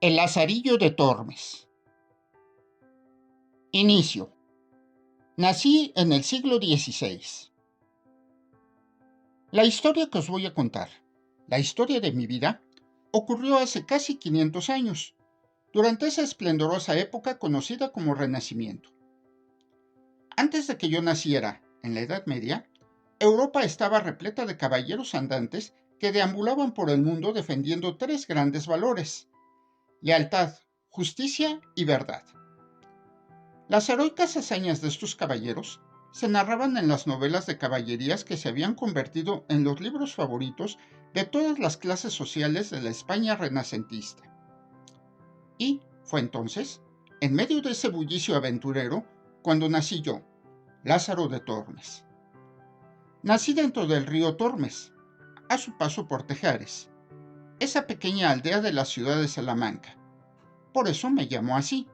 El Lazarillo de Tormes. Inicio. Nací en el siglo XVI. La historia que os voy a contar, la historia de mi vida, ocurrió hace casi 500 años, durante esa esplendorosa época conocida como Renacimiento. Antes de que yo naciera, en la Edad Media, Europa estaba repleta de caballeros andantes que deambulaban por el mundo defendiendo tres grandes valores: lealtad, justicia y verdad. Las heroicas hazañas de estos caballeros se narraban en las novelas de caballerías que se habían convertido en los libros favoritos de todas las clases sociales de la España renacentista. Y fue entonces, en medio de ese bullicio aventurero, cuando nací yo, Lázaro de Tormes. Nací dentro del río Tormes, a su paso por Tejares, esa pequeña aldea de la ciudad de Salamanca. Por eso me llamó así.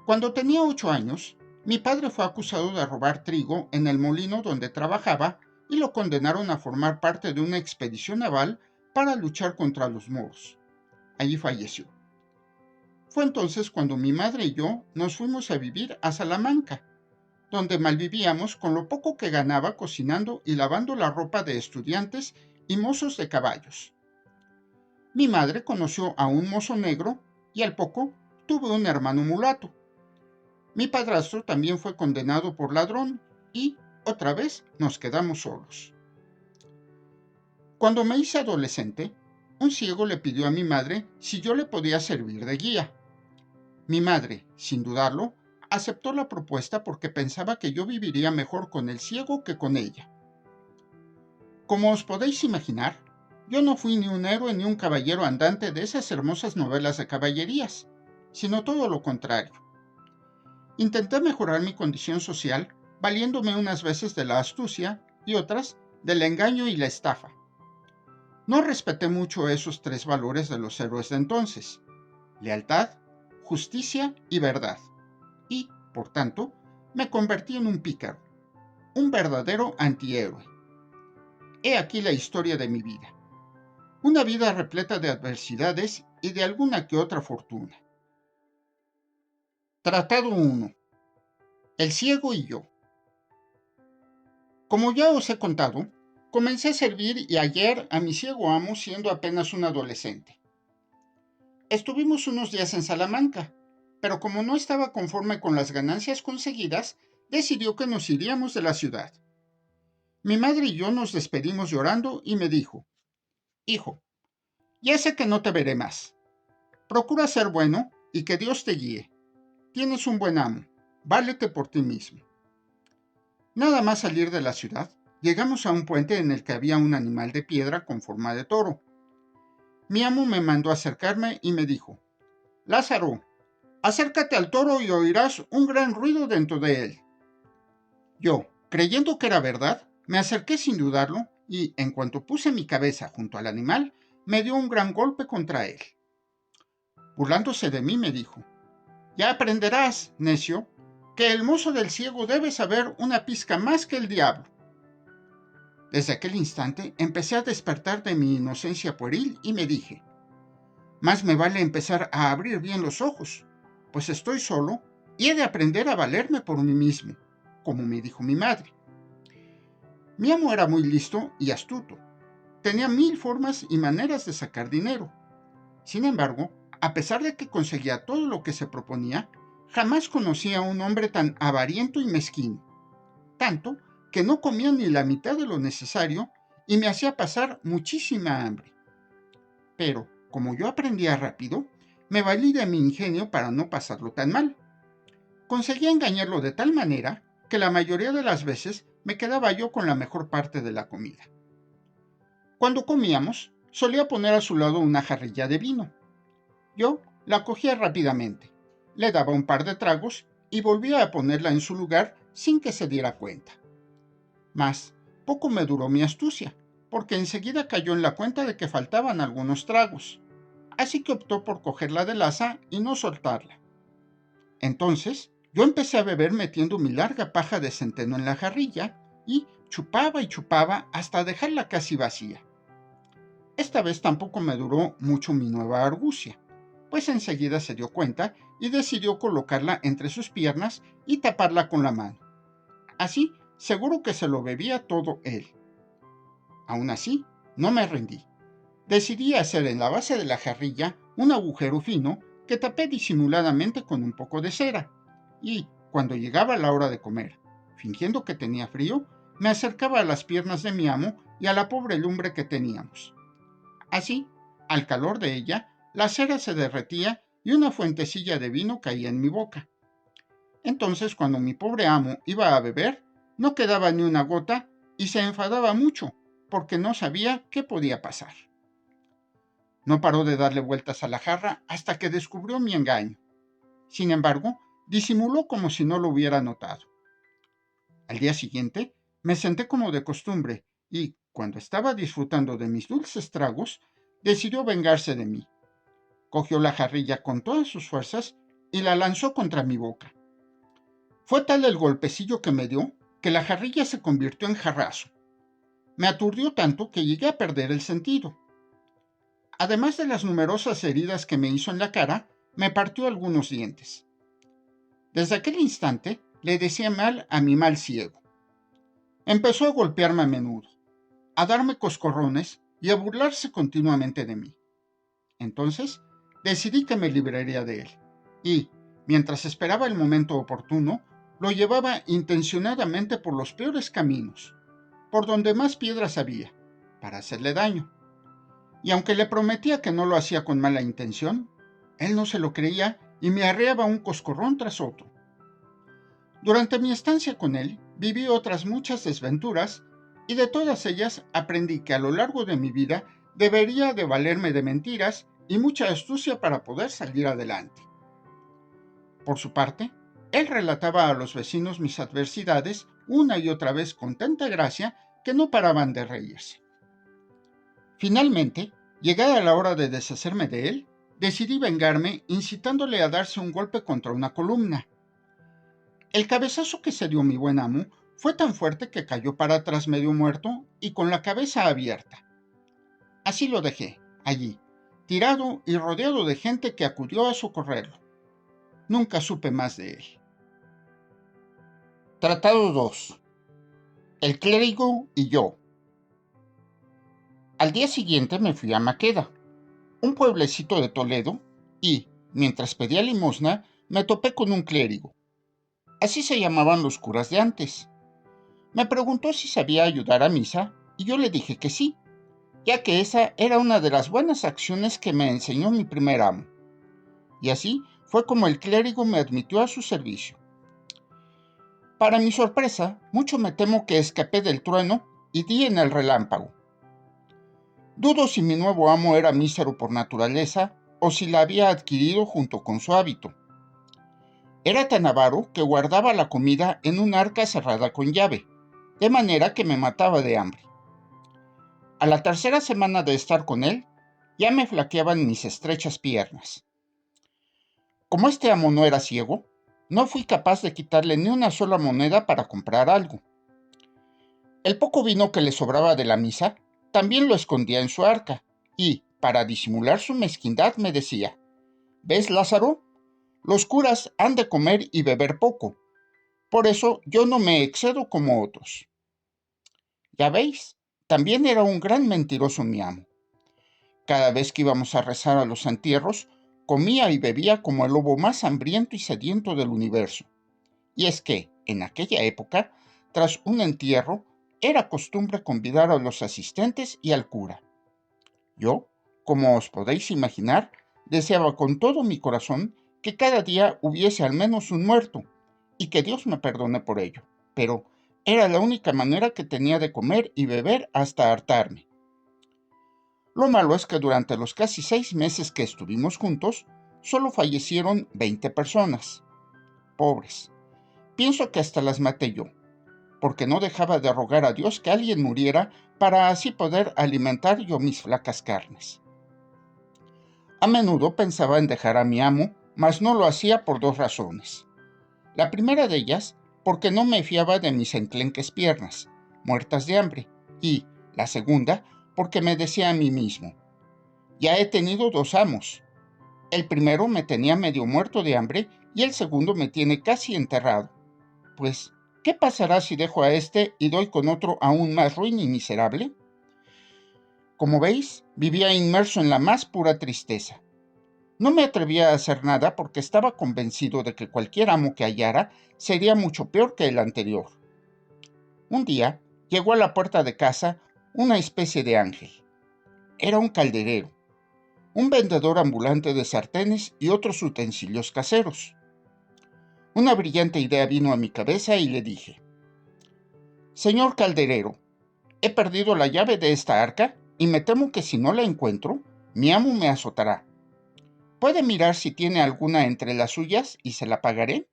Cuando tenía 8 años, mi padre fue acusado de robar trigo en el molino donde trabajaba y lo condenaron a formar parte de una expedición naval para luchar contra los moros. Allí falleció. Fue entonces cuando mi madre y yo nos fuimos a vivir a Salamanca, donde malvivíamos con lo poco que ganaba cocinando y lavando la ropa de estudiantes y mozos de caballos. Mi madre conoció a un mozo negro y al poco tuvo un hermano mulato. Mi padrastro también fue condenado por ladrón y, otra vez, nos quedamos solos. Cuando me hice adolescente, un ciego le pidió a mi madre si yo le podía servir de guía. Mi madre, sin dudarlo, aceptó la propuesta porque pensaba que yo viviría mejor con el ciego que con ella. Como os podéis imaginar, yo no fui ni un héroe ni un caballero andante de esas hermosas novelas de caballerías, sino todo lo contrario. Intenté mejorar mi condición social valiéndome unas veces de la astucia y otras del engaño y la estafa. No respeté mucho esos tres valores de los héroes de entonces: lealtad, justicia y verdad, y, por tanto, me convertí en un pícaro, un verdadero antihéroe. He aquí la historia de mi vida, una vida repleta de adversidades y de alguna que otra fortuna. Tratado 1. El ciego y yo. Como ya os he contado, comencé a servir y ayer a mi ciego amo siendo apenas un adolescente. Estuvimos unos días en Salamanca, pero como no estaba conforme con las ganancias conseguidas, decidió que nos iríamos de la ciudad. Mi madre y yo nos despedimos llorando y me dijo: «Hijo, ya sé que no te veré más. Procura ser bueno y que Dios te guíe. Tienes un buen amo, válete por ti mismo». Nada más salir de la ciudad, llegamos a un puente en el que había un animal de piedra con forma de toro. Mi amo me mandó acercarme y me dijo: «Lázaro, acércate al toro y oirás un gran ruido dentro de él». Yo, creyendo que era verdad, me acerqué sin dudarlo y, en cuanto puse mi cabeza junto al animal, me dio un gran golpe contra él. Burlándose de mí, me dijo: «Ya aprenderás, necio, que el mozo del ciego debe saber una pizca más que el diablo». Desde aquel instante empecé a despertar de mi inocencia pueril y me dije: «Más me vale empezar a abrir bien los ojos, pues estoy solo y he de aprender a valerme por mí mismo», como me dijo mi madre. Mi amo era muy listo y astuto. Tenía 1000 formas y maneras de sacar dinero. Sin embargo, a pesar de que conseguía todo lo que se proponía, jamás conocí a un hombre tan avariento y mezquino, tanto que no comía ni la mitad de lo necesario y me hacía pasar muchísima hambre. Pero, como yo aprendía rápido, me valí de mi ingenio para no pasarlo tan mal. Conseguía engañarlo de tal manera que la mayoría de las veces me quedaba yo con la mejor parte de la comida. Cuando comíamos, solía poner a su lado una jarrilla de vino. Yo la cogía rápidamente, le daba un par de tragos y volvía a ponerla en su lugar sin que se diera cuenta. Mas poco me duró mi astucia, porque enseguida cayó en la cuenta de que faltaban algunos tragos, así que optó por cogerla del asa y no soltarla. Entonces yo empecé a beber metiendo mi larga paja de centeno en la jarrilla y chupaba hasta dejarla casi vacía. Esta vez tampoco me duró mucho mi nueva argucia. pues enseguida se dio cuenta y decidió colocarla entre sus piernas y taparla con la mano. Así, seguro que se lo bebía todo él. Aún así, no me rendí. Decidí hacer en la base de la jarrilla un agujero fino que tapé disimuladamente con un poco de cera, y, cuando llegaba la hora de comer, fingiendo que tenía frío, me acercaba a las piernas de mi amo y a la pobre lumbre que teníamos. Así, al calor de ella, la cera se derretía y una fuentecilla de vino caía en mi boca. Entonces, cuando mi pobre amo iba a beber, no quedaba ni una gota y se enfadaba mucho, porque no sabía qué podía pasar. No paró de darle vueltas a la jarra hasta que descubrió mi engaño. Sin embargo, disimuló como si no lo hubiera notado. Al día siguiente, me senté como de costumbre y, cuando estaba disfrutando de mis dulces tragos, decidió vengarse de mí. Cogió la jarrilla con todas sus fuerzas y la lanzó contra mi boca. Fue tal el golpecillo que me dio que la jarrilla se convirtió en jarrazo. Me aturdió tanto que llegué a perder el sentido. Además de las numerosas heridas que me hizo en la cara, me partió algunos dientes. Desde aquel instante le decía mal a mi mal ciego. Empezó a golpearme a menudo, a darme coscorrones y a burlarse continuamente de mí. Entonces decidí que me libraría de él y, mientras esperaba el momento oportuno, lo llevaba intencionadamente por los peores caminos, por donde más piedras había, para hacerle daño. Y aunque le prometía que no lo hacía con mala intención, él no se lo creía y me arreaba un coscorrón tras otro. Durante mi estancia con él, viví otras muchas desventuras y de todas ellas aprendí que a lo largo de mi vida debería de valerme de mentiras y mucha astucia para poder salir adelante. Por su parte, él relataba a los vecinos mis adversidades una y otra vez con tanta gracia que no paraban de reírse. Finalmente, llegada la hora de deshacerme de él, decidí vengarme incitándole a darse un golpe contra una columna. El cabezazo que se dio mi buen amo fue tan fuerte que cayó para atrás medio muerto y con la cabeza abierta. Así lo dejé, allí, tirado y rodeado de gente que acudió a socorrerlo. Nunca supe más de él. Tratado 2. El clérigo y yo. Al día siguiente me fui a Maqueda, un pueblecito de Toledo, y, mientras pedía limosna, me topé con un clérigo. Así se llamaban los curas de antes. Me preguntó si sabía ayudar a misa, y yo le dije que sí, ya que esa era una de las buenas acciones que me enseñó mi primer amo. Y así fue como el clérigo me admitió a su servicio. Para mi sorpresa, mucho me temo que escapé del trueno y di en el relámpago. Dudo si mi nuevo amo era mísero por naturaleza o si la había adquirido junto con su hábito. Era tan avaro que guardaba la comida en un arca cerrada con llave, de manera que me mataba de hambre. A la tercera semana de estar con él, ya me flaqueaban mis estrechas piernas. Como este amo no era ciego, no fui capaz de quitarle ni una sola moneda para comprar algo. El poco vino que le sobraba de la misa, también lo escondía en su arca, y, para disimular su mezquindad, me decía: «¿Ves, Lázaro? Los curas han de comer y beber poco. Por eso yo no me excedo como otros». Ya veis, también era un gran mentiroso mi amo. Cada vez que íbamos a rezar a los entierros, comía y bebía como el lobo más hambriento y sediento del universo. Y es que, en aquella época, tras un entierro, era costumbre convidar a los asistentes y al cura. Yo, como os podéis imaginar, deseaba con todo mi corazón que cada día hubiese al menos un muerto, y que Dios me perdone por ello, pero era la única manera que tenía de comer y beber hasta hartarme. Lo malo es que durante los casi 6 meses que estuvimos juntos, solo fallecieron 20 personas. Pobres. Pienso que hasta las maté yo, porque no dejaba de rogar a Dios que alguien muriera para así poder alimentar yo mis flacas carnes. A menudo pensaba en dejar a mi amo, mas no lo hacía por 2 razones. La primera de ellas, porque no me fiaba de mis enclenques piernas, muertas de hambre, y, la segunda, porque me decía a mí mismo: «Ya he tenido 2 amos. El primero me tenía medio muerto de hambre y el segundo me tiene casi enterrado. Pues, ¿qué pasará si dejo a este y doy con otro aún más ruin y miserable? Como veis, vivía inmerso en la más pura tristeza. No me atrevía a hacer nada porque estaba convencido de que cualquier amo que hallara sería mucho peor que el anterior. Un día llegó a la puerta de casa una especie de ángel. Era un calderero, un vendedor ambulante de sartenes y otros utensilios caseros. Una brillante idea vino a mi cabeza y le dije: «Señor calderero, he perdido la llave de esta arca y me temo que si no la encuentro, mi amo me azotará. ¿Puede mirar si tiene alguna entre las suyas y se la pagaré?».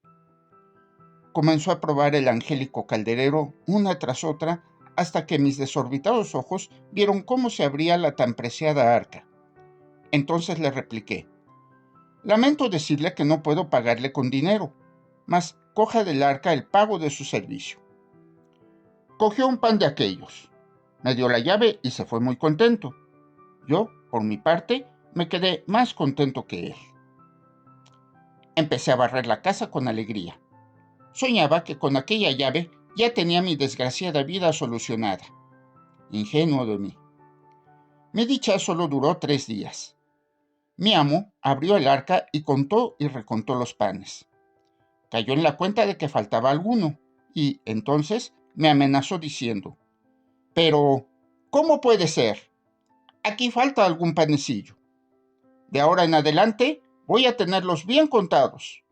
Comenzó a probar el angélico calderero una tras otra hasta que mis desorbitados ojos vieron cómo se abría la tan preciada arca. Entonces le repliqué: «Lamento decirle que no puedo pagarle con dinero, mas coja del arca el pago de su servicio». Cogió un pan de aquellos, me dio la llave y se fue muy contento. Yo, por mi parte, me quedé más contento que él. Empecé a barrer la casa con alegría. Soñaba que con aquella llave ya tenía mi desgraciada vida solucionada. Ingenuo de mí. Mi dicha solo duró 3 días. Mi amo abrió el arca y contó y recontó los panes. Cayó en la cuenta de que faltaba alguno y, entonces, me amenazó diciendo: «Pero, ¿cómo puede ser? Aquí falta algún panecillo. De ahora en adelante voy a tenerlos bien contados.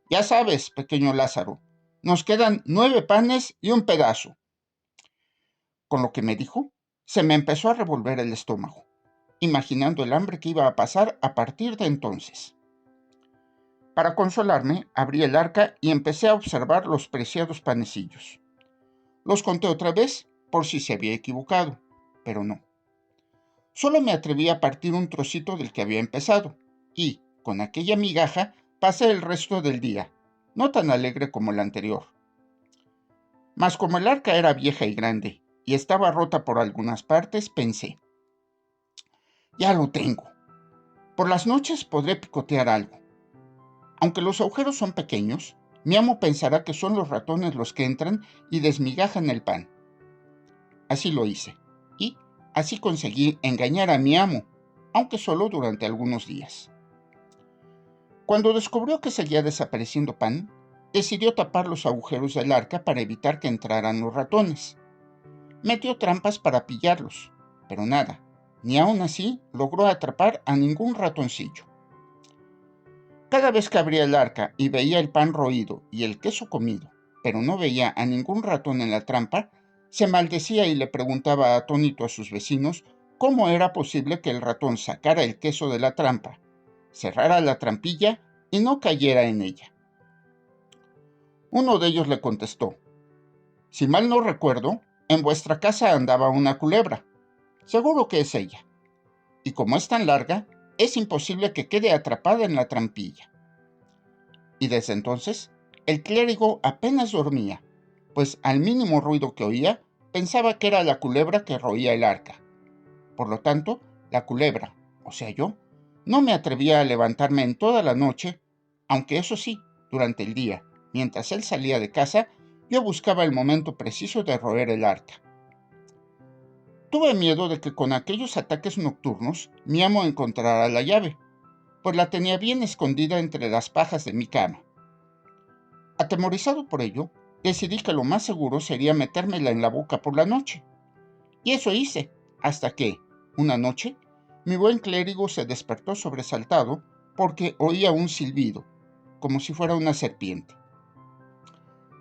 Ya sabes, pequeño Lázaro, nos quedan 9 panes y un pedazo». Con lo que me dijo, se me empezó a revolver el estómago, imaginando el hambre que iba a pasar a partir de entonces. Para consolarme, abrí el arca y empecé a observar los preciados panecillos. Los conté otra vez por si se había equivocado, pero no. Solo me atreví a partir un trocito del que había empezado, y, con aquella migaja, pasé el resto del día, no tan alegre como el anterior. Mas como el arca era vieja y grande, y estaba rota por algunas partes, pensé: «Ya lo tengo. Por las noches podré picotear algo. Aunque los agujeros son pequeños, mi amo pensará que son los ratones los que entran y desmigajan el pan». Así lo hice, y así conseguí engañar a mi amo, aunque solo durante algunos días. Cuando descubrió que seguía desapareciendo pan, decidió tapar los agujeros del arca para evitar que entraran los ratones. Metió trampas para pillarlos, pero nada, ni aun así logró atrapar a ningún ratoncillo. Cada vez que abría el arca y veía el pan roído y el queso comido, pero no veía a ningún ratón en la trampa, se maldecía y le preguntaba atónito a sus vecinos cómo era posible que el ratón sacara el queso de la trampa, cerrara la trampilla y no cayera en ella. Uno de ellos le contestó: «Si mal no recuerdo, en vuestra casa andaba una culebra. Seguro que es ella. Y como es tan larga, es imposible que quede atrapada en la trampilla». Y desde entonces, el clérigo apenas dormía, pues al mínimo ruido que oía, pensaba que era la culebra que roía el arca. Por lo tanto, la culebra, o sea yo, no me atrevía a levantarme en toda la noche, aunque eso sí, durante el día, mientras él salía de casa, yo buscaba el momento preciso de roer el arca. Tuve miedo de que con aquellos ataques nocturnos mi amo encontrara la llave, pues la tenía bien escondida entre las pajas de mi cama. Atemorizado por ello, decidí que lo más seguro sería metérmela en la boca por la noche. Y eso hice, hasta que, una noche, mi buen clérigo se despertó sobresaltado porque oía un silbido, como si fuera una serpiente.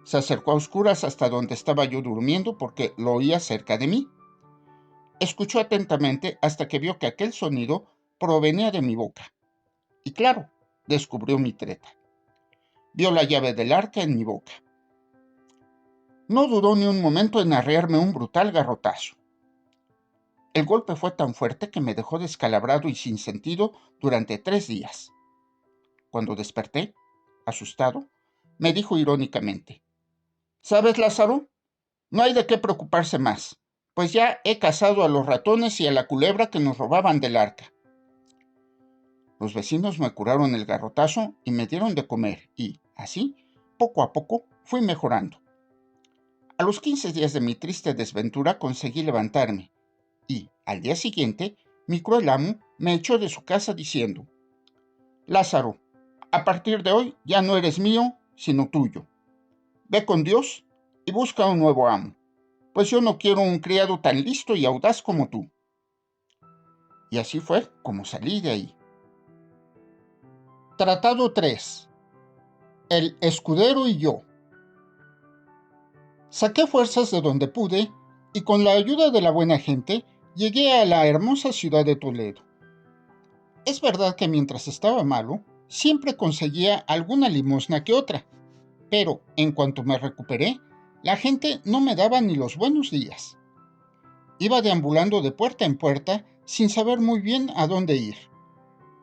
Se acercó a oscuras hasta donde estaba yo durmiendo porque lo oía cerca de mí. Escuchó atentamente hasta que vio que aquel sonido provenía de mi boca. Y claro, descubrió mi treta. Vio la llave del arca en mi boca. No dudó ni un momento en arrearme un brutal garrotazo. El golpe fue tan fuerte que me dejó descalabrado y sin sentido durante 3 días. Cuando desperté, asustado, me dijo irónicamente: «¿Sabes, Lázaro? No hay de qué preocuparse más, pues ya he cazado a los ratones y a la culebra que nos robaban del arca». Los vecinos me curaron el garrotazo y me dieron de comer y, así, poco a poco, fui mejorando. A los 15 días de mi triste desventura conseguí levantarme y, al día siguiente, mi cruel amo me echó de su casa diciendo: Lázaro, a partir de hoy ya no eres mío, sino tuyo. Ve con Dios y busca un nuevo amo, pues yo no quiero un criado tan listo y audaz como tú. Y así fue como salí de ahí. Tratado 3. El escudero y yo. Saqué fuerzas de donde pude y con la ayuda de la buena gente llegué a la hermosa ciudad de Toledo. Es verdad que mientras estaba malo, siempre conseguía alguna limosna que otra, pero en cuanto me recuperé, la gente no me daba ni los buenos días. Iba deambulando de puerta en puerta sin saber muy bien a dónde ir,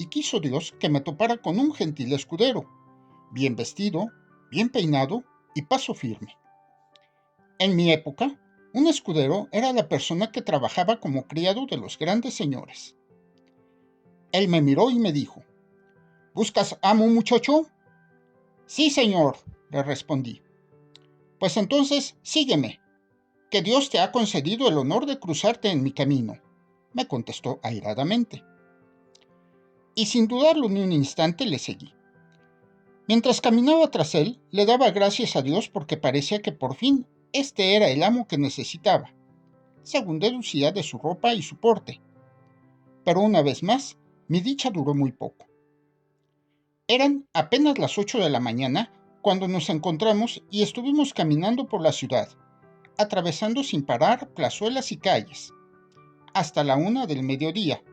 y quiso Dios que me topara con un gentil escudero, bien vestido, bien peinado y paso firme. En mi época, un escudero era la persona que trabajaba como criado de los grandes señores. Él me miró y me dijo: ¿Buscas amo, muchacho? Sí, señor, le respondí. Pues entonces sígueme, que Dios te ha concedido el honor de cruzarte en mi camino, me contestó airadamente. Y sin dudarlo ni un instante le seguí. Mientras caminaba tras él, le daba gracias a Dios porque parecía que por fin este era el amo que necesitaba, según deducía de su ropa y su porte. Pero una vez más, mi dicha duró muy poco. Eran apenas las 8 de la mañana cuando nos encontramos y estuvimos caminando por la ciudad, atravesando sin parar plazuelas y calles, hasta la 1 del mediodía.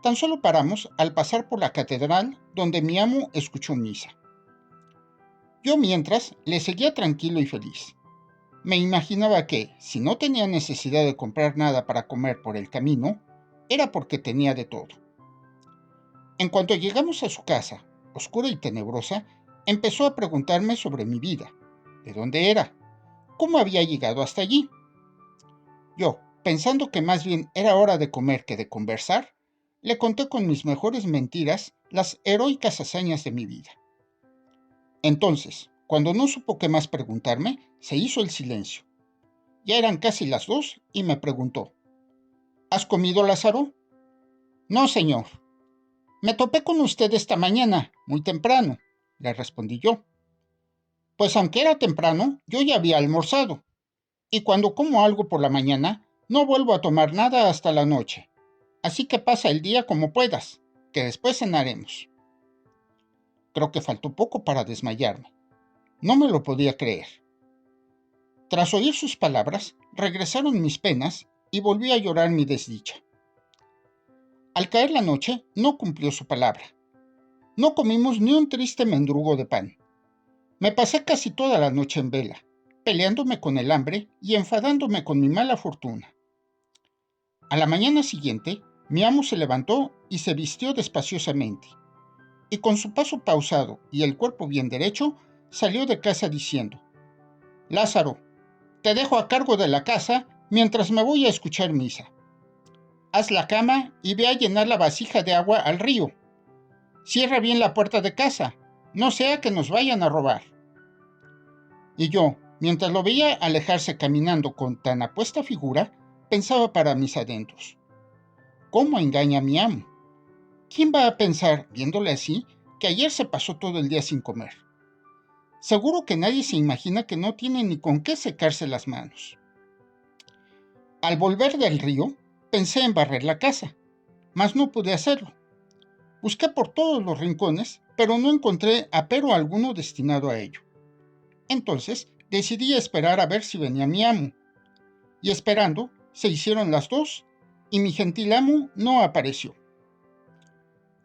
Tan solo paramos al pasar por la catedral donde mi amo escuchó misa. Yo mientras le seguía tranquilo y feliz. Me imaginaba que, si no tenía necesidad de comprar nada para comer por el camino, era porque tenía de todo. En cuanto llegamos a su casa, oscura y tenebrosa, empezó a preguntarme sobre mi vida, de dónde era, cómo había llegado hasta allí. Yo, pensando que más bien era hora de comer que de conversar, le conté con mis mejores mentiras las heroicas hazañas de mi vida. Entonces, cuando no supo qué más preguntarme, se hizo el silencio. Ya eran casi las 2 y me preguntó: ¿Has comido, Lázaro? No, señor. Me topé con usted esta mañana, muy temprano, le respondí yo. Pues aunque era temprano, yo ya había almorzado, y cuando como algo por la mañana, no vuelvo a tomar nada hasta la noche. Así que pasa el día como puedas, que después cenaremos. Creo que faltó poco para desmayarme. No me lo podía creer. Tras oír sus palabras, regresaron mis penas y volví a llorar mi desdicha. Al caer la noche, no cumplió su palabra. No comimos ni un triste mendrugo de pan. Me pasé casi toda la noche en vela, peleándome con el hambre y enfadándome con mi mala fortuna. A la mañana siguiente, mi amo se levantó y se vistió despaciosamente, y con su paso pausado y el cuerpo bien derecho, salió de casa diciendo: Lázaro, te dejo a cargo de la casa mientras me voy a escuchar misa. Haz la cama y ve a llenar la vasija de agua al río. Cierra bien la puerta de casa, no sea que nos vayan a robar. Y yo, mientras lo veía alejarse caminando con tan apuesta figura, pensaba para mis adentros: ¿cómo engaña a mi amo? ¿Quién va a pensar, viéndole así, que ayer se pasó todo el día sin comer? Seguro que nadie se imagina que no tiene ni con qué secarse las manos. Al volver del río, pensé en barrer la casa, mas no pude hacerlo. Busqué por todos los rincones, pero no encontré apero alguno destinado a ello. Entonces decidí esperar a ver si venía mi amo. Y esperando, se hicieron las 2 y mi gentil amo no apareció.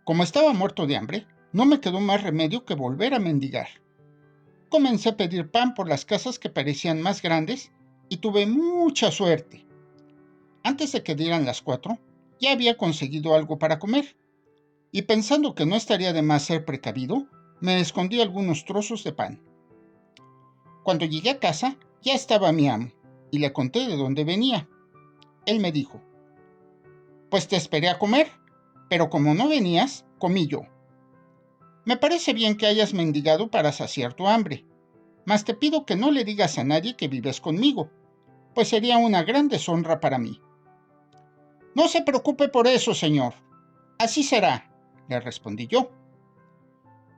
Como estaba muerto de hambre, no me quedó más remedio que volver a mendigar. Comencé a pedir pan por las casas que parecían más grandes y tuve mucha suerte. Antes de que dieran las 4, ya había conseguido algo para comer. Y pensando que no estaría de más ser precavido, me escondí algunos trozos de pan. Cuando llegué a casa, ya estaba mi amo, y le conté de dónde venía. Él me dijo: Pues te esperé a comer, pero como no venías, comí yo. Me parece bien que hayas mendigado para saciar tu hambre, mas te pido que no le digas a nadie que vives conmigo, pues sería una gran deshonra para mí. No se preocupe por eso, señor. Así será, le respondí yo.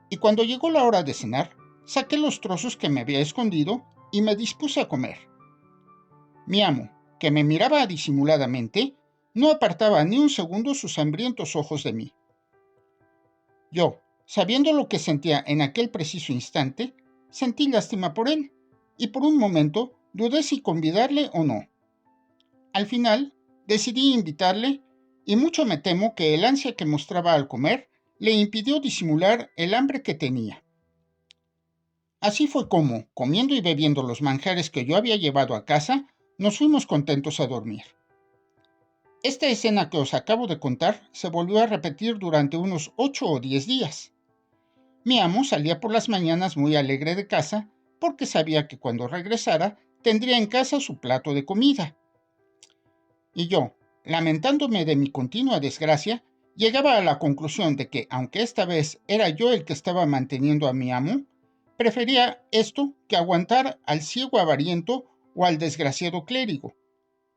Y cuando llegó la hora de cenar, saqué los trozos que me había escondido y me dispuse a comer. Mi amo, que me miraba disimuladamente, no apartaba ni un segundo sus hambrientos ojos de mí. Yo, sabiendo lo que sentía en aquel preciso instante, sentí lástima por él, y por un momento dudé si convidarle o no. Al final, decidí invitarle, y mucho me temo que el ansia que mostraba al comer le impidió disimular el hambre que tenía. Así fue como, comiendo y bebiendo los manjares que yo había llevado a casa, nos fuimos contentos a dormir. Esta escena que os acabo de contar se volvió a repetir durante unos 8 o 10 días. Mi amo salía por las mañanas muy alegre de casa porque sabía que cuando regresara tendría en casa su plato de comida. Y yo, lamentándome de mi continua desgracia, llegaba a la conclusión de que, aunque esta vez era yo el que estaba manteniendo a mi amo, prefería esto que aguantar al ciego avariento o al desgraciado clérigo,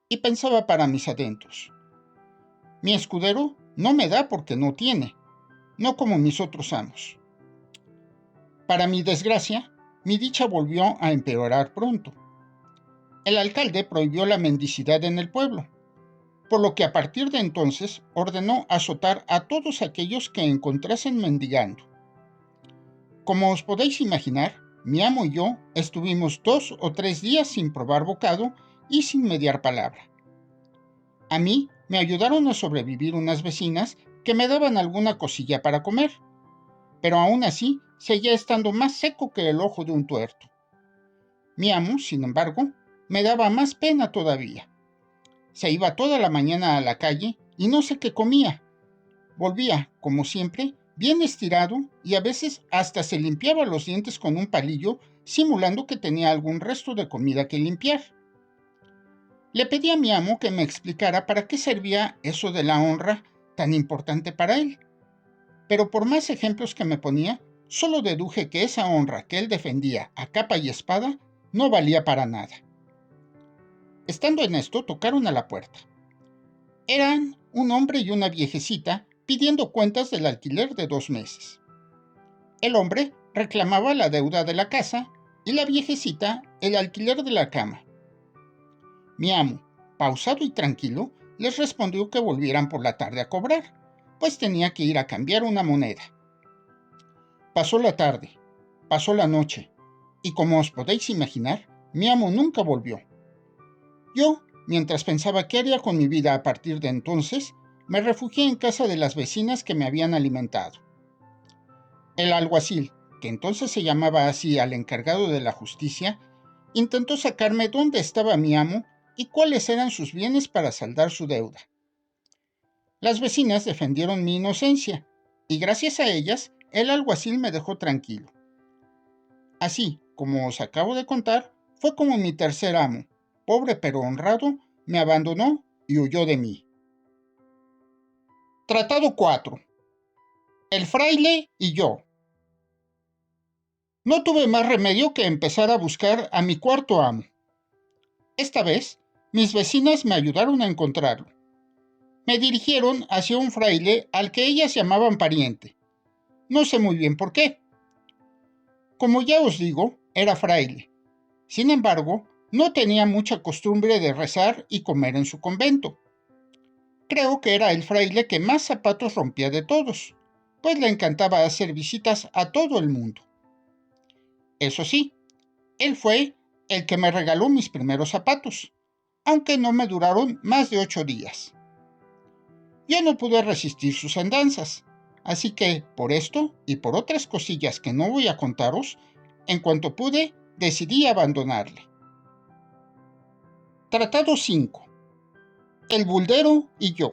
y pensaba para mis adentros: mi escudero no me da porque no tiene, no como mis otros amos. Para mi desgracia, mi dicha volvió a empeorar pronto. El alcalde prohibió la mendicidad en el pueblo, por lo que a partir de entonces ordenó azotar a todos aquellos que encontrasen mendigando. Como os podéis imaginar, mi amo y yo estuvimos 2 o 3 días sin probar bocado y sin mediar palabra. A mí me ayudaron a sobrevivir unas vecinas que me daban alguna cosilla para comer, pero aún así seguía estando más seco que el ojo de un tuerto. Mi amo, sin embargo, me daba más pena todavía. Se iba toda la mañana a la calle y no sé qué comía. Volvía, como siempre, bien estirado y a veces hasta se limpiaba los dientes con un palillo, simulando que tenía algún resto de comida que limpiar. Le pedí a mi amo que me explicara para qué servía eso de la honra tan importante para él, pero por más ejemplos que me ponía, solo deduje que esa honra que él defendía a capa y espada no valía para nada. Estando en esto, tocaron a la puerta. Eran un hombre y una viejecita pidiendo cuentas del alquiler de 2 meses. El hombre reclamaba la deuda de la casa y la viejecita el alquiler de la cama. Mi amo, pausado y tranquilo, les respondió que volvieran por la tarde a cobrar, pues tenía que ir a cambiar una moneda. Pasó la tarde, pasó la noche, y como os podéis imaginar, mi amo nunca volvió. Yo, mientras pensaba qué haría con mi vida a partir de entonces, me refugié en casa de las vecinas que me habían alimentado. El alguacil, que entonces se llamaba así al encargado de la justicia, intentó sacarme dónde estaba mi amo y cuáles eran sus bienes para saldar su deuda. Las vecinas defendieron mi inocencia, y gracias a ellas, el alguacil me dejó tranquilo. Así, como os acabo de contar, fue como mi tercer amo, pobre pero honrado, me abandonó y huyó de mí. Tratado 4. El fraile y yo. No tuve más remedio que empezar a buscar a mi cuarto amo. Esta vez, mis vecinas me ayudaron a encontrarlo. Me dirigieron hacia un fraile al que ellas llamaban pariente. No sé muy bien por qué. Como ya os digo, era fraile. Sin embargo, no tenía mucha costumbre de rezar y comer en su convento. Creo que era el fraile que más zapatos rompía de todos, pues le encantaba hacer visitas a todo el mundo. Eso sí, él fue el que me regaló mis primeros zapatos, aunque no me duraron más de 8 días. Yo no pude resistir sus andanzas, así que, por esto y por otras cosillas que no voy a contaros, en cuanto pude, decidí abandonarle. Tratado 5. El buldero y yo.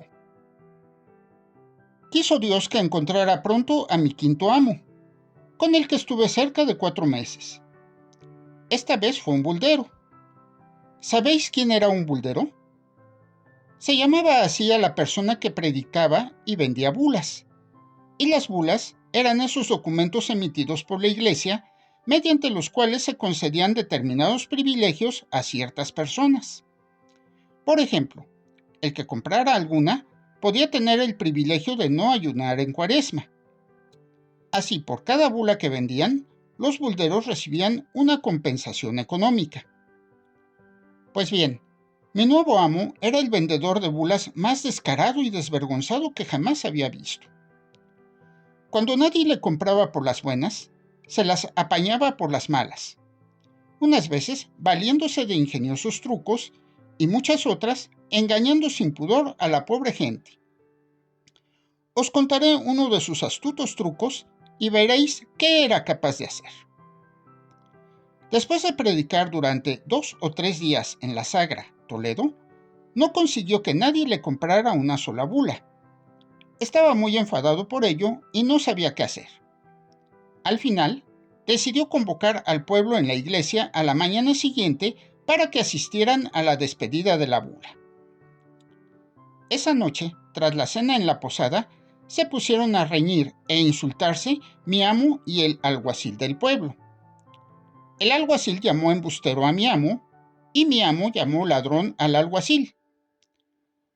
Quiso Dios que encontrara pronto a mi quinto amo, con el que estuve cerca de 4 meses. Esta vez fue un buldero. ¿Sabéis quién era un buldero? Se llamaba así a la persona que predicaba y vendía bulas. y las bulas eran esos documentos emitidos por la Iglesia mediante los cuales se concedían determinados privilegios a ciertas personas. Por ejemplo, el que comprara alguna podía tener el privilegio de no ayunar en Cuaresma. Así, por cada bula que vendían, los bulderos recibían una compensación económica. Pues bien, mi nuevo amo era el vendedor de bulas más descarado y desvergonzado que jamás había visto. Cuando nadie le compraba por las buenas, se las apañaba por las malas, unas veces valiéndose de ingeniosos trucos y muchas otras engañando sin pudor a la pobre gente. Os contaré uno de sus astutos trucos y veréis qué era capaz de hacer. Después de predicar durante 2 o 3 días en la Sagra, Toledo, no consiguió que nadie le comprara una sola bula. Estaba muy enfadado por ello y no sabía qué hacer. Al final, decidió convocar al pueblo en la iglesia a la mañana siguiente para que asistieran a la despedida de la bula. Esa noche, tras la cena en la posada, se pusieron a reñir e insultarse mi amo y el alguacil del pueblo. El alguacil llamó embustero a mi amo y mi amo llamó ladrón al alguacil.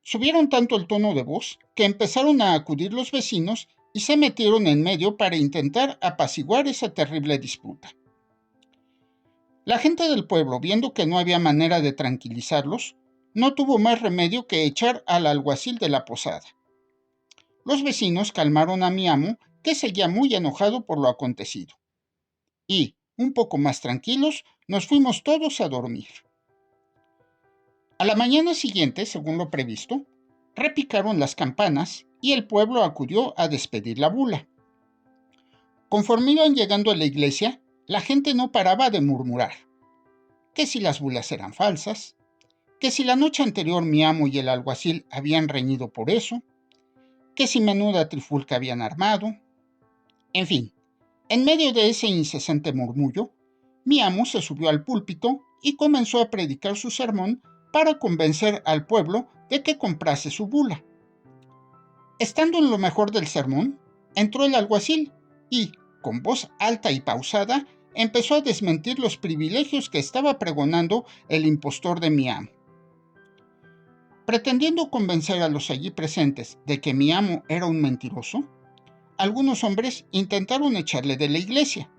Subieron tanto el tono de voz que empezaron a acudir los vecinos y se metieron en medio para intentar apaciguar esa terrible disputa. La gente del pueblo, viendo que no había manera de tranquilizarlos, no tuvo más remedio que echar al alguacil de la posada. Los vecinos calmaron a mi amo, que seguía muy enojado por lo acontecido. Y, un poco más tranquilos, nos fuimos todos a dormir. A la mañana siguiente, según lo previsto, repicaron las campanas y el pueblo acudió a despedir la bula. Conforme iban llegando a la iglesia, la gente no paraba de murmurar, que si las bulas eran falsas, que si la noche anterior mi amo y el alguacil habían reñido por eso, que si menuda trifulca habían armado. En fin, en medio de ese incesante murmullo, mi amo se subió al púlpito y comenzó a predicar su sermón para convencer al pueblo de que comprase su bula. Estando en lo mejor del sermón, entró el alguacil y, con voz alta y pausada, empezó a desmentir los privilegios que estaba pregonando el impostor de mi amo. Pretendiendo convencer a los allí presentes de que mi amo era un mentiroso, algunos hombres intentaron echarle de la iglesia,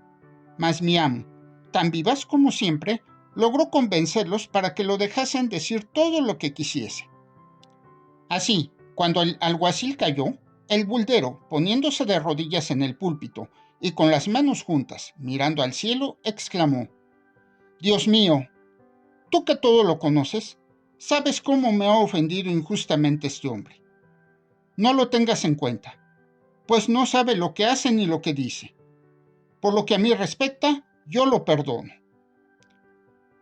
mas mi amo, tan vivaz como siempre, logró convencerlos para que lo dejasen decir todo lo que quisiese. Así, cuando el alguacil cayó, el buldero, poniéndose de rodillas en el púlpito y con las manos juntas, mirando al cielo, exclamó: «Dios mío, tú que todo lo conoces, sabes cómo me ha ofendido injustamente este hombre. No lo tengas en cuenta, pues no sabe lo que hace ni lo que dice. Por lo que a mí respecta, yo lo perdono.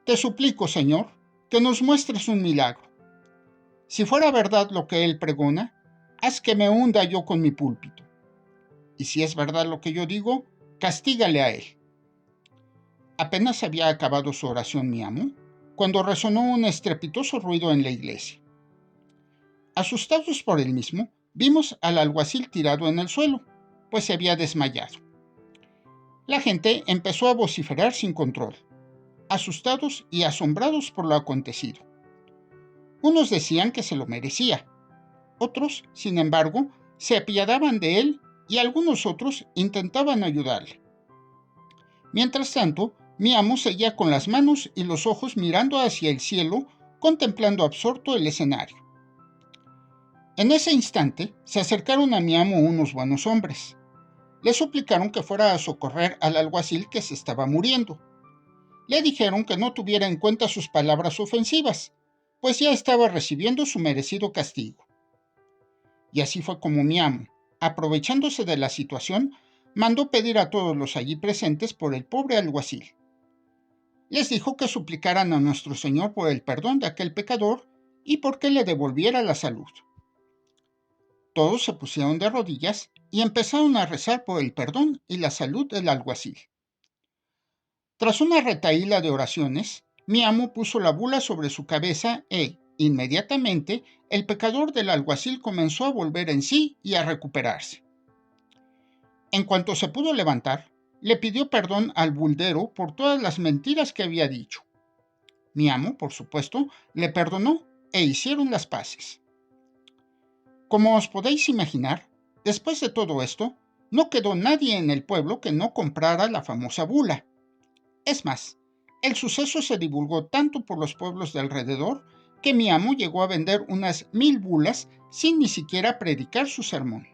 Te suplico, Señor, que nos muestres un milagro. Si fuera verdad lo que él pregona, haz que me hunda yo con mi púlpito. Y si es verdad lo que yo digo, castígale a él». Apenas había acabado su oración mi amo, cuando resonó un estrepitoso ruido en la iglesia. Asustados por el mismo, vimos al alguacil tirado en el suelo, pues se había desmayado. La gente empezó a vociferar sin control, asustados y asombrados por lo acontecido. Unos decían que se lo merecía, otros, sin embargo, se apiadaban de él y algunos otros intentaban ayudarle. Mientras tanto, mi amo seguía con las manos y los ojos mirando hacia el cielo, contemplando absorto el escenario. En ese instante, se acercaron a mi amo unos buenos hombres. Le suplicaron que fuera a socorrer al alguacil que se estaba muriendo. Le dijeron que no tuviera en cuenta sus palabras ofensivas, pues ya estaba recibiendo su merecido castigo. Y así fue como mi amo, aprovechándose de la situación, mandó pedir a todos los allí presentes por el pobre alguacil. Les dijo que suplicaran a nuestro Señor por el perdón de aquel pecador y por que le devolviera la salud. Todos se pusieron de rodillas y empezaron a rezar por el perdón y la salud del alguacil. Tras una retahíla de oraciones, mi amo puso la bula sobre su cabeza e, inmediatamente, el pecador del alguacil comenzó a volver en sí y a recuperarse. En cuanto se pudo levantar, le pidió perdón al buldero por todas las mentiras que había dicho. Mi amo, por supuesto, le perdonó e hicieron las paces. Como os podéis imaginar, después de todo esto, no quedó nadie en el pueblo que no comprara la famosa bula. Es más, el suceso se divulgó tanto por los pueblos de alrededor que mi amo llegó a vender unas 1000 bulas sin ni siquiera predicar su sermón.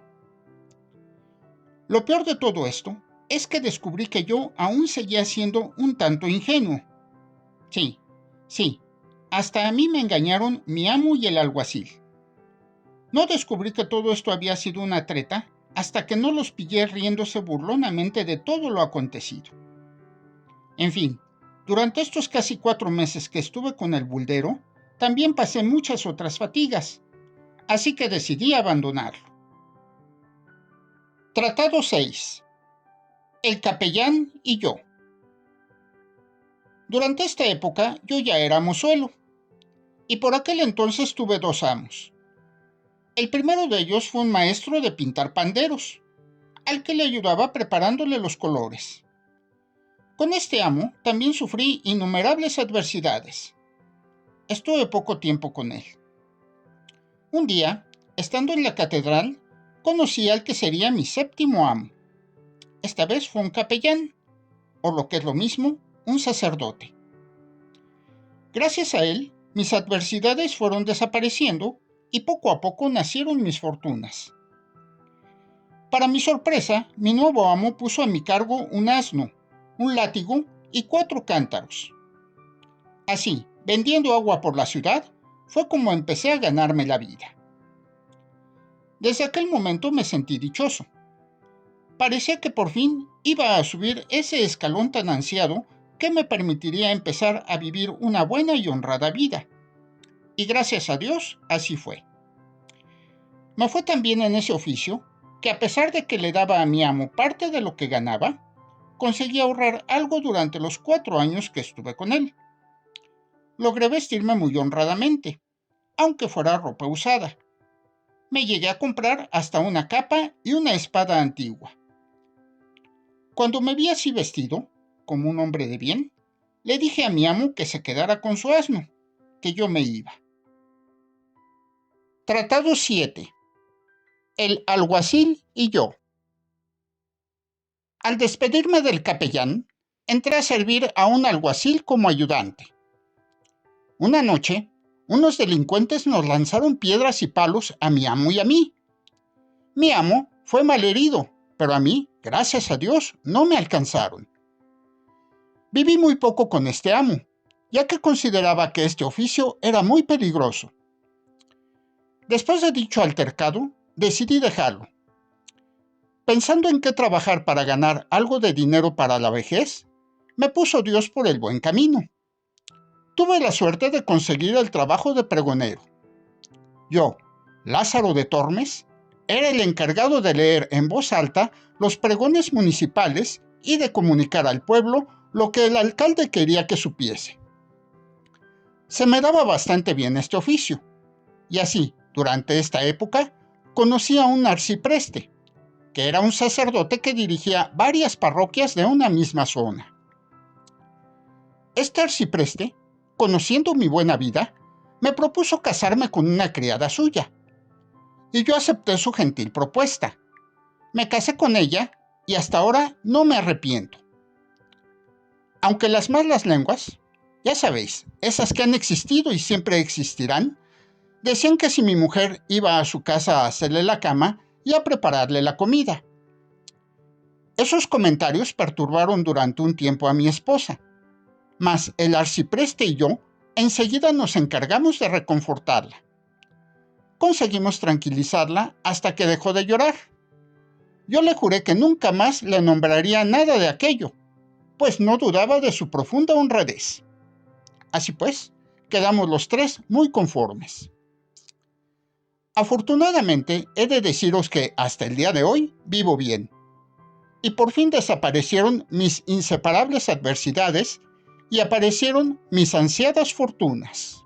Lo peor de todo esto es que descubrí que yo aún seguía siendo un tanto ingenuo. Sí, hasta a mí me engañaron mi amo y el alguacil. No descubrí que todo esto había sido una treta hasta que no los pillé riéndose burlonamente de todo lo acontecido. En fin, durante estos casi 4 meses que estuve con el buldero, también pasé muchas otras fatigas, así que decidí abandonarlo. Tratado 6. El capellán y yo. Durante esta época yo ya era mozuelo, y por aquel entonces tuve 2 amos. El primero de ellos fue un maestro de pintar panderos, al que le ayudaba preparándole los colores. Con este amo también sufrí innumerables adversidades. Estuve poco tiempo con él. Un día, estando en la catedral, conocí al que sería mi 7º amo. Esta vez fue un capellán, o lo que es lo mismo, un sacerdote. Gracias a él, mis adversidades fueron desapareciendo y poco a poco nacieron mis fortunas. Para mi sorpresa, mi nuevo amo puso a mi cargo un asno, un látigo y 4 cántaros. Así, vendiendo agua por la ciudad, fue como empecé a ganarme la vida. Desde aquel momento me sentí dichoso. Parecía que por fin iba a subir ese escalón tan ansiado que me permitiría empezar a vivir una buena y honrada vida. Y gracias a Dios, así fue. Me fue tan bien en ese oficio que a pesar de que le daba a mi amo parte de lo que ganaba, conseguí ahorrar algo durante los 4 años que estuve con él. Logré vestirme muy honradamente, aunque fuera ropa usada. Me llegué a comprar hasta una capa y una espada antigua. Cuando me vi así vestido, como un hombre de bien, le dije a mi amo que se quedara con su asno, que yo me iba. Tratado 7. El alguacil y yo. Al despedirme del capellán, entré a servir a un alguacil como ayudante. Una noche, unos delincuentes nos lanzaron piedras y palos a mi amo y a mí. Mi amo fue malherido, pero a mí, gracias a Dios, no me alcanzaron. Viví muy poco con este amo, ya que consideraba que este oficio era muy peligroso. Después de dicho altercado, decidí dejarlo. Pensando en qué trabajar para ganar algo de dinero para la vejez, me puso Dios por el buen camino. Tuve la suerte de conseguir el trabajo de pregonero. Yo, Lázaro de Tormes, era el encargado de leer en voz alta los pregones municipales y de comunicar al pueblo lo que el alcalde quería que supiese. Se me daba bastante bien este oficio, y así, durante esta época, conocí a un arcipreste, que era un sacerdote que dirigía varias parroquias de una misma zona. Este arcipreste, conociendo mi buena vida, me propuso casarme con una criada suya, y yo acepté su gentil propuesta. Me casé con ella y hasta ahora no me arrepiento. Aunque las malas lenguas, ya sabéis, esas que han existido y siempre existirán, decían que si mi mujer iba a su casa a hacerle la cama y a prepararle la comida. Esos comentarios perturbaron durante un tiempo a mi esposa, mas el arcipreste y yo enseguida nos encargamos de reconfortarla. Conseguimos tranquilizarla hasta que dejó de llorar. Yo le juré que nunca más le nombraría nada de aquello, pues no dudaba de su profunda honradez. Así pues, quedamos los 3 muy conformes. Afortunadamente, he de deciros que hasta el día de hoy vivo bien. Y por fin desaparecieron mis inseparables adversidades y aparecieron mis ansiadas fortunas.